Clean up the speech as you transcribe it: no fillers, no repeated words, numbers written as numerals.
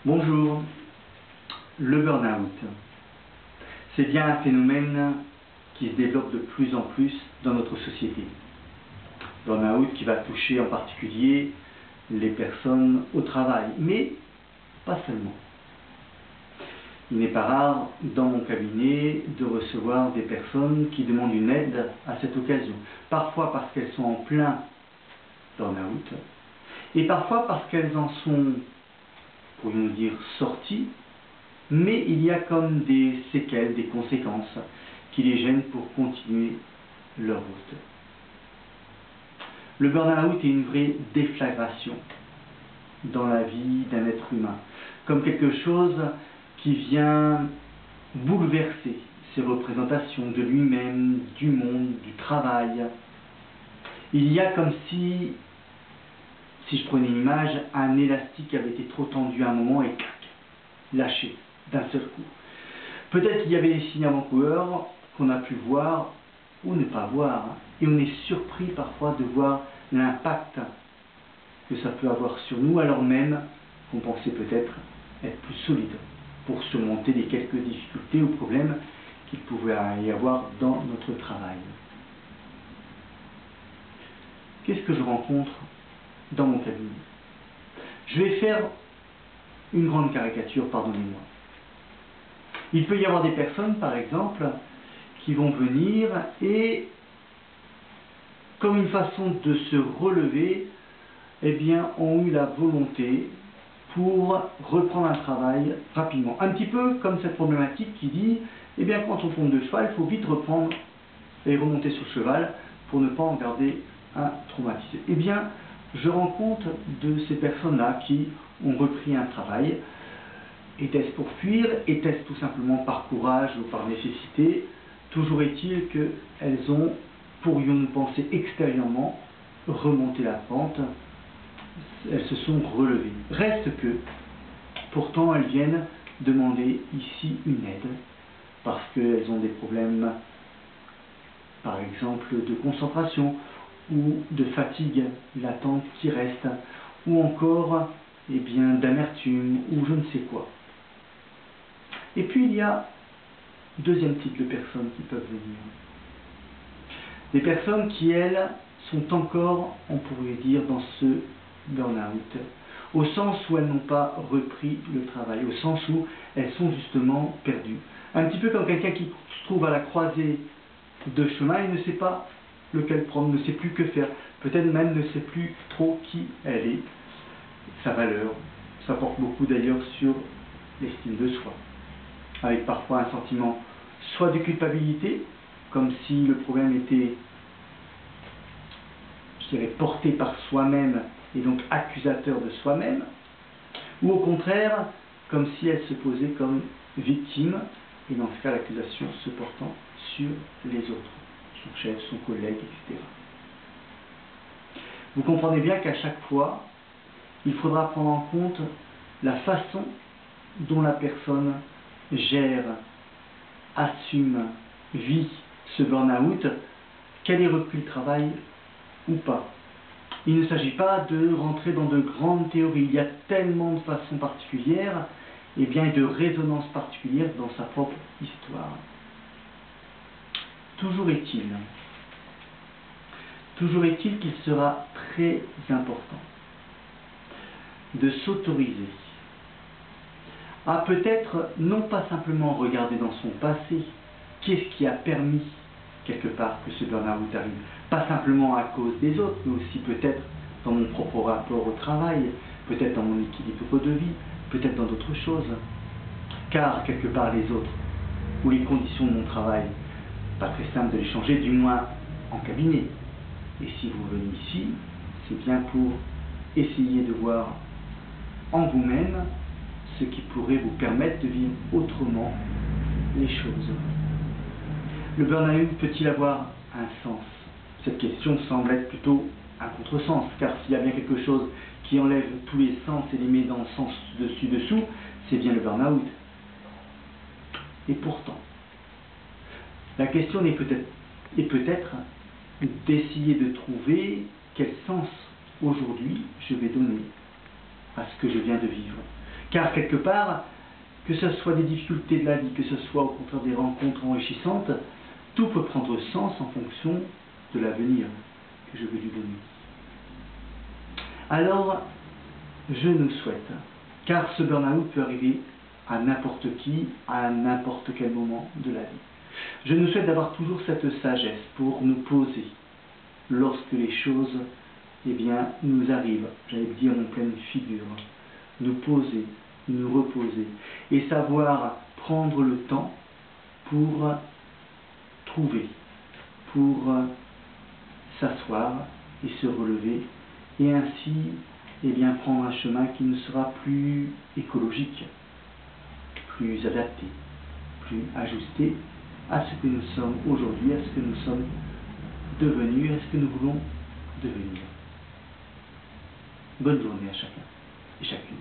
Bonjour, le burn-out, c'est bien un phénomène qui se développe de plus en plus dans notre société. Burn-out qui va toucher en particulier les personnes au travail, mais pas seulement. Il n'est pas rare dans mon cabinet de recevoir des personnes qui demandent une aide à cette occasion. Parfois parce qu'elles sont en plein burn-out et parfois parce qu'elles en sont, pourrions dire, sorties, mais il y a comme des séquelles, des conséquences qui les gênent pour continuer leur route. Le burn-out est une vraie déflagration dans la vie d'un être humain, comme quelque chose qui vient bouleverser ses représentations de lui-même, du monde, du travail. Il y a comme si je prenais une image, un élastique avait été trop tendu à un moment et clac, lâché d'un seul coup. Peut-être qu'il y avait des signes avant-coureurs qu'on a pu voir ou ne pas voir, et on est surpris parfois de voir l'impact que ça peut avoir sur nous, alors même qu'on pensait peut-être être plus solide pour surmonter les quelques difficultés ou problèmes qu'il pouvait y avoir dans notre travail. Qu'est-ce que je rencontre dans mon cabinet? Je vais faire une grande caricature, pardonnez-moi. Il peut y avoir des personnes, par exemple, qui vont venir et, comme une façon de se relever, eh bien, ont eu la volonté pour reprendre un travail rapidement. Un petit peu comme cette problématique qui dit, eh bien, quand on tombe de cheval, il faut vite reprendre et remonter sur le cheval pour ne pas en garder un traumatisé. Eh bien, je rencontre de ces personnes-là qui ont repris un travail. Était-ce pour fuir? Était-ce tout simplement par courage ou par nécessité? Toujours est-il qu'elles ont, pourrions-nous penser extérieurement, remonté la pente. Elles se sont relevées. Reste que, pourtant, elles viennent demander ici une aide, parce qu'elles ont des problèmes, par exemple, de concentration, ou de fatigue latente qui reste, ou encore, eh bien, d'amertume, ou je ne sais quoi. Et puis, il y a deuxième type de personnes qui peuvent venir. Des personnes qui, elles, sont encore, on pourrait dire, dans ce burn-out, au sens où elles n'ont pas repris le travail, au sens où elles sont justement perdues. Un petit peu comme quelqu'un qui se trouve à la croisée de chemin et ne sait pas lequel prendre, ne sait plus que faire, peut-être même ne sait plus trop qui elle est, sa valeur. Ça porte beaucoup d'ailleurs sur l'estime de soi, avec parfois un sentiment soit de culpabilité, comme si le problème était, je dirais, porté par soi-même et donc accusateur de soi-même, ou au contraire, comme si elle se posait comme victime, et dans ce cas l'accusation se portant sur les autres, son chef, son collègue, etc. Vous comprenez bien qu'à chaque fois, il faudra prendre en compte la façon dont la personne gère, assume, vit ce burn-out, qu'elle ait repris le travail ou pas. Il ne s'agit pas de rentrer dans de grandes théories. Il y a tellement de façons particulières et bien de résonances particulières dans sa propre histoire. Toujours est-il qu'il sera très important de s'autoriser à peut-être non pas simplement regarder dans son passé qu'est-ce qui a permis quelque part que ce burn-out arrive, pas simplement à cause des autres, mais aussi peut-être dans mon propre rapport au travail, peut-être dans mon équilibre de vie, peut-être dans d'autres choses. Car quelque part les autres, ou les conditions de mon travail, pas très simple de les changer, du moins en cabinet. Et si vous venez ici, c'est bien pour essayer de voir en vous-même ce qui pourrait vous permettre de vivre autrement les choses. Le burn-out peut-il avoir un sens? Cette question semble être plutôt un contresens, car s'il y a bien quelque chose qui enlève tous les sens et les met dans le sens dessus-dessous, c'est bien le burn-out. Et pourtant, la question est peut-être d'essayer de trouver quel sens aujourd'hui je vais donner à ce que je viens de vivre. Car quelque part, que ce soit des difficultés de la vie, que ce soit au contraire des rencontres enrichissantes, tout peut prendre sens en fonction de l'avenir que je vais lui donner. Alors, je nous souhaite, car ce burn-out peut arriver à n'importe qui, à n'importe quel moment de la vie. Je nous souhaite d'avoir toujours cette sagesse pour nous poser lorsque les choses nous arrivent, j'allais dire en pleine figure, nous poser, nous reposer et savoir prendre le temps pour trouver, pour s'asseoir et se relever et ainsi prendre un chemin qui ne sera plus écologique, plus adapté, plus ajusté à ce que nous sommes aujourd'hui, à ce que nous sommes devenus, à ce que nous voulons devenir. Bonne journée à chacun et chacune.